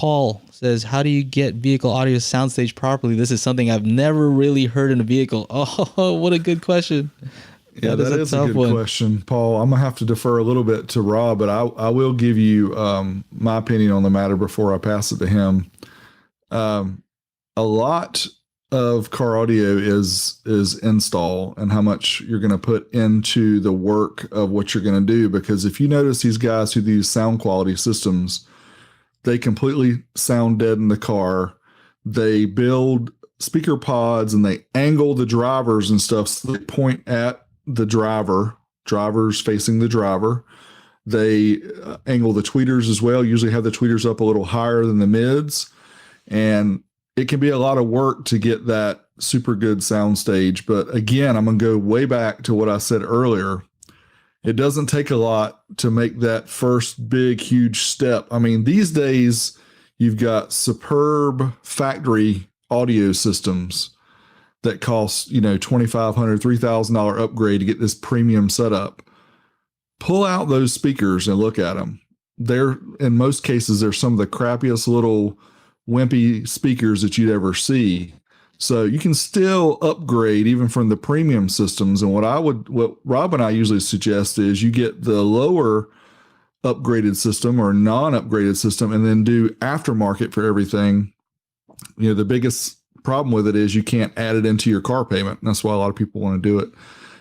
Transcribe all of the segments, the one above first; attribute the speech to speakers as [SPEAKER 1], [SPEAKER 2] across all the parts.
[SPEAKER 1] Paul says, how do you get vehicle audio soundstage properly? This is something I've never really heard in a vehicle. Oh, what a good question.
[SPEAKER 2] Yeah, that is a good question, Paul. I'm gonna have to defer a little bit to Rob, but I will give you my opinion on the matter before I pass it to him. A lot of car audio is install and how much you're going to put into the work of what you're going to do. Because if you notice these guys who use sound quality systems, they completely sound dead in the car. They build speaker pods and they angle the drivers and stuff so they point at the drivers facing the driver. They angle the tweeters as well, usually have the tweeters up a little higher than the mids. And it can be a lot of work to get that super good soundstage. But again, I'm going to go way back to what I said earlier. It doesn't take a lot to make that first big, huge step. I mean, these days you've got superb factory audio systems that cost, $2,500, $3,000 upgrade to get this premium setup. Pull out those speakers and look at them. They're, in most cases, they're some of the crappiest little wimpy speakers that you'd ever see. So you can still upgrade even from the premium systems. And what Rob and I usually suggest is you get the lower upgraded system or non-upgraded system and then do aftermarket for everything. The biggest problem with it is you can't add it into your car payment. And that's why a lot of people want to do it.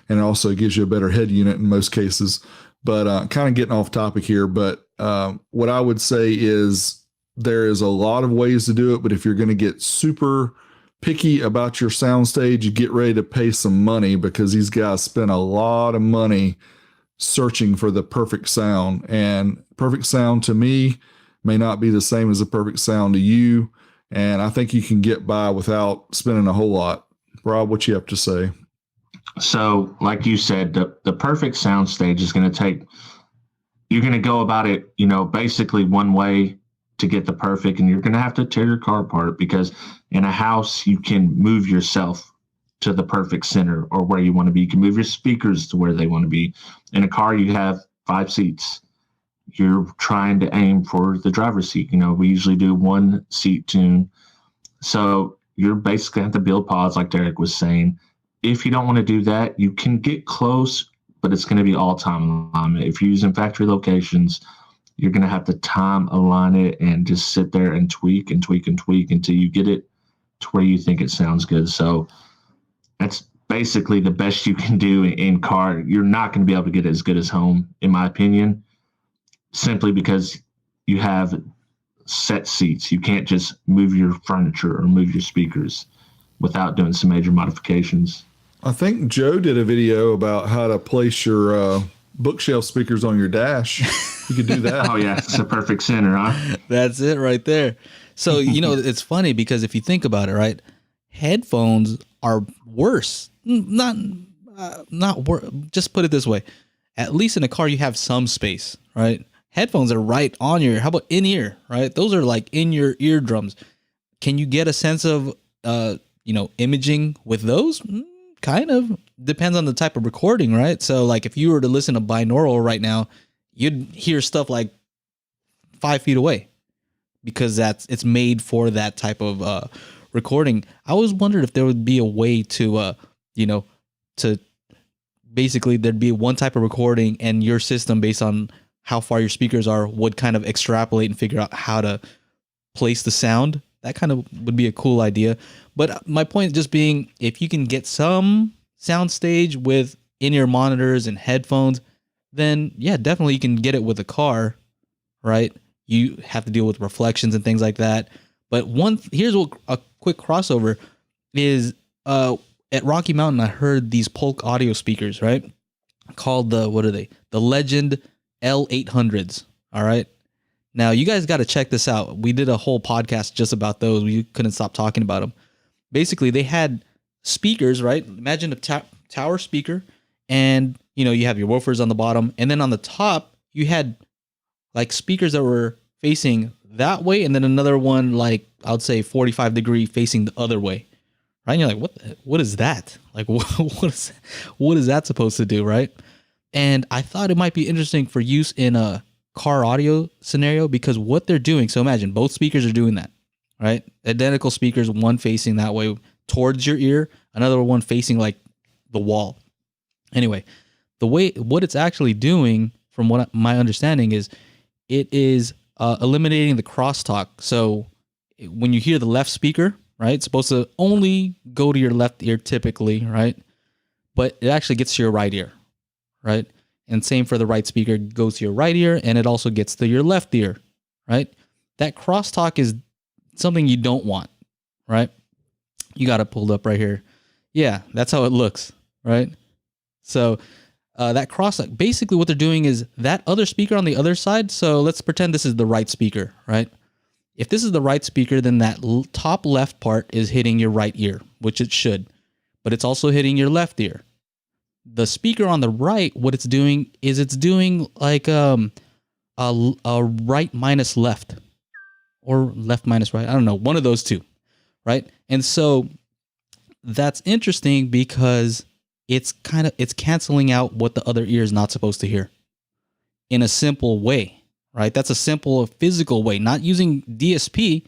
[SPEAKER 2] And it also gives you a better head unit in most cases. But kind of getting off topic here. But what I would say is there is a lot of ways to do it. But if you're going to get super picky about your soundstage, you get ready to pay some money because these guys spend a lot of money searching for the perfect sound. And perfect sound to me may not be the same as the perfect sound to you. And I think you can get by without spending a whole lot. Rob, what you have to say?
[SPEAKER 3] So, like you said, the perfect soundstage is going to take, you're going to go about it, basically one way to get the perfect, and you're going to have to tear your car apart because in a house, you can move yourself to the perfect center or where you want to be. You can move your speakers to where they want to be. In a car, you have 5 seats. You're trying to aim for the driver's seat. We usually do 1 seat tune. So you're basically have to build pods like Derek was saying. If you don't want to do that, you can get close, but it's going to be all time alignment. If you're using factory locations, you're going to have to time align it and just sit there and tweak and tweak and tweak until you get it to where you think it sounds good. So that's basically the best you can do in car. You're not going to be able to get it as good as home, in my opinion, simply because you have set seats. You can't just move your furniture or move your speakers without doing some major modifications.
[SPEAKER 2] I think Joe did a video about how to place your bookshelf speakers on your dash. You could do that.
[SPEAKER 3] Oh, yeah. It's a perfect center, huh?
[SPEAKER 1] That's it right there. So, it's funny because if you think about it, right, headphones are worse. Not worse. Just put it this way. At least in a car, you have some space, right? Headphones are right on your, how about in ear, right? Those are like in your eardrums. Can you get a sense of, imaging with those? Kind of depends on the type of recording, right? So like if you were to listen to binaural right now, you'd hear stuff like 5 feet away because it's made for that type of recording. I always wondered if there would be a way to, to basically there'd be one type of recording and your system based on how far your speakers are would kind of extrapolate and figure out how to place the sound. That kind of would be a cool idea. But my point just being, if you can get some soundstage with in-ear monitors and headphones, then yeah, definitely you can get it with a car, right? You have to deal with reflections and things like that. But here's a quick crossover is at Rocky Mountain, I heard these Polk audio speakers, right? Called the Legend L800s, all right? Now, you guys got to check this out. We did a whole podcast just about those. We couldn't stop talking about them. Basically, they had speakers, right? Imagine a tower speaker, and, you have your woofers on the bottom, and then on the top, you had, like, speakers that were facing that way, and then another one, like, I would say 45-degree facing the other way, right? And you're like, what is that? Like, what is that supposed to do, right? And I thought it might be interesting for use in a car audio scenario because what they're doing. So imagine both speakers are doing that, right? Identical speakers, one facing that way towards your ear, another one facing like the wall. Anyway, what it's actually doing, from what my understanding is, it is eliminating the crosstalk. So when you hear the left speaker, right, it's supposed to only go to your left ear typically, right? But it actually gets to your right ear, right? And same for the right speaker, it goes to your right ear, and it also gets to your left ear, right? That crosstalk is something you don't want, right? You got it pulled up right here. Yeah, that's how it looks, right? So that crosstalk, basically what they're doing is that other speaker on the other side. So let's pretend this is the right speaker, right? If this is the right speaker, then that top left part is hitting your right ear, which it should, but it's also hitting your left ear. The speaker on the right, what it's doing is it's doing like a right minus left, or left minus right. I don't know, one of those two, right? And so that's interesting because it's canceling out what the other ear is not supposed to hear in a simple way, right? That's a simple physical way, not using DSP.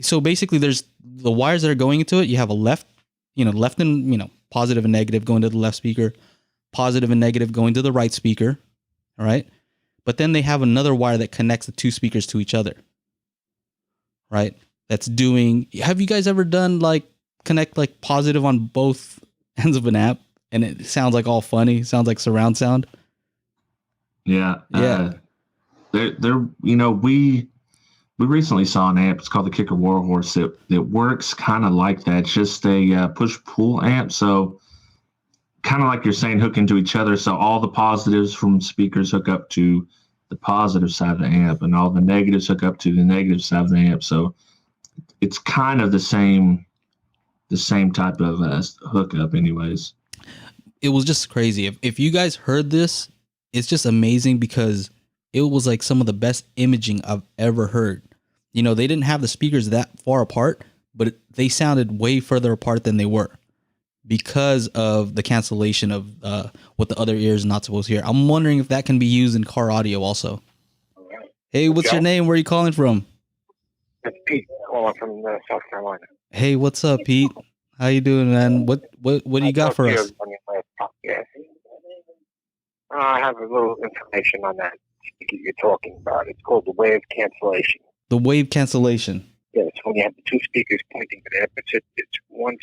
[SPEAKER 1] So basically there's the wires that are going into it. You have a left and, positive and negative going to the left speaker, positive and negative going to the right speaker. All right. But then they have another wire that connects the two speakers to each other. Right. Have you guys ever done connect positive on both ends of an amp and it sounds like all funny? Sounds like surround sound.
[SPEAKER 3] Yeah. Yeah. We recently saw an amp. It's called the Kicker Warhorse. It works kind of like that. It's just a push-pull amp. So kind of like you're saying, hook into each other. So all the positives from speakers hook up to the positive side of the amp, and all the negatives hook up to the negative side of the amp. So it's kind of the same type of hookup anyways.
[SPEAKER 1] It was just crazy. If you guys heard this, it's just amazing because it was like some of the best imaging I've ever heard. They didn't have the speakers that far apart, but they sounded way further apart than they were because of the cancellation of what the other ear is not supposed to hear. I'm wondering if that can be used in car audio also. Hey, what's your name? Where are you calling from?
[SPEAKER 4] It's Pete calling from South Carolina.
[SPEAKER 1] Hey, what's up, Pete? How you doing, man? What do you got for us?
[SPEAKER 4] I have a little information on that you're talking about. It's called the wave cancellation.
[SPEAKER 1] The wave cancellation.
[SPEAKER 4] Yes, when you have the two speakers pointing to the opposite, it's one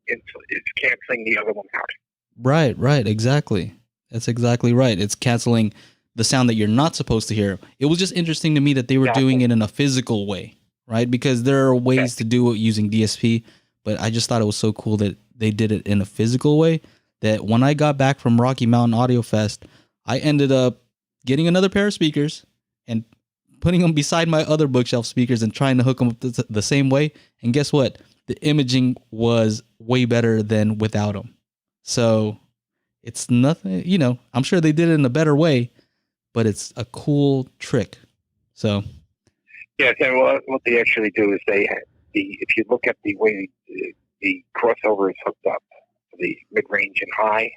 [SPEAKER 4] is canceling the other one out.
[SPEAKER 1] Right, exactly. That's exactly right. It's canceling the sound that you're not supposed to hear. It was just interesting to me that they were doing it in a physical way, right? Because there are ways to do it using DSP, but I just thought it was so cool that they did it in a physical way that when I got back from Rocky Mountain Audio Fest, I ended up getting another pair of speakers and putting them beside my other bookshelf speakers and trying to hook them up the same way. And guess what? The imaging was way better than without them. So it's nothing, I'm sure they did it in a better way, but it's a cool trick. So.
[SPEAKER 4] Yes, and what they actually do is if you look at the way the crossover is hooked up, the mid-range and high,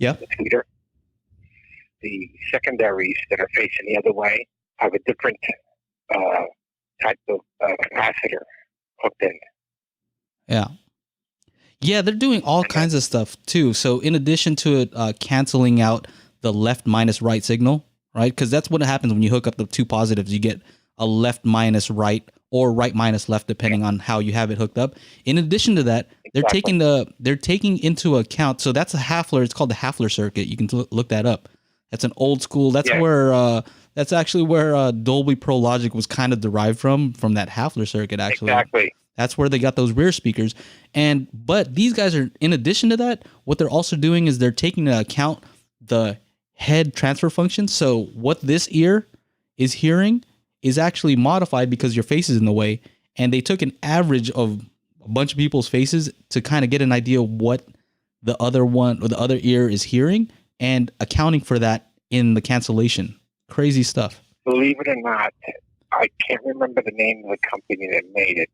[SPEAKER 4] the tweeter, the secondaries that are facing the other way have a different type of capacitor hooked in.
[SPEAKER 1] Yeah, they're doing all kinds of stuff too. So in addition to it canceling out the left minus right signal, right? Because that's what happens when you hook up the two positives. You get a left minus right or right minus left, depending on how you have it hooked up. In addition to that, they're taking into account. So that's a Hafler. It's called the Hafler circuit. You can look that up. That's an old school. That's where that's actually where Dolby Pro Logic was kind of derived from that Hafler circuit. Actually,
[SPEAKER 4] exactly.
[SPEAKER 1] That's where they got those rear speakers. But these guys are, in addition to that, what they're also doing is they're taking into account the head transfer function. So what this ear is hearing is actually modified because your face is in the way. And they took an average of a bunch of people's faces to kind of get an idea of what the other one or the other ear is hearing and accounting for that in the cancellation. Crazy stuff.
[SPEAKER 4] Believe it or not, I can't remember the name of the company that made it.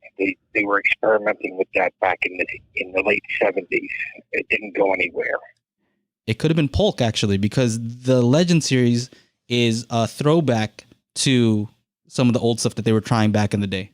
[SPEAKER 4] They were experimenting with that back in the late 70s. It didn't go anywhere.
[SPEAKER 1] It could have been Polk, actually, because the Legend series is a throwback to some of the old stuff that they were trying back in the day.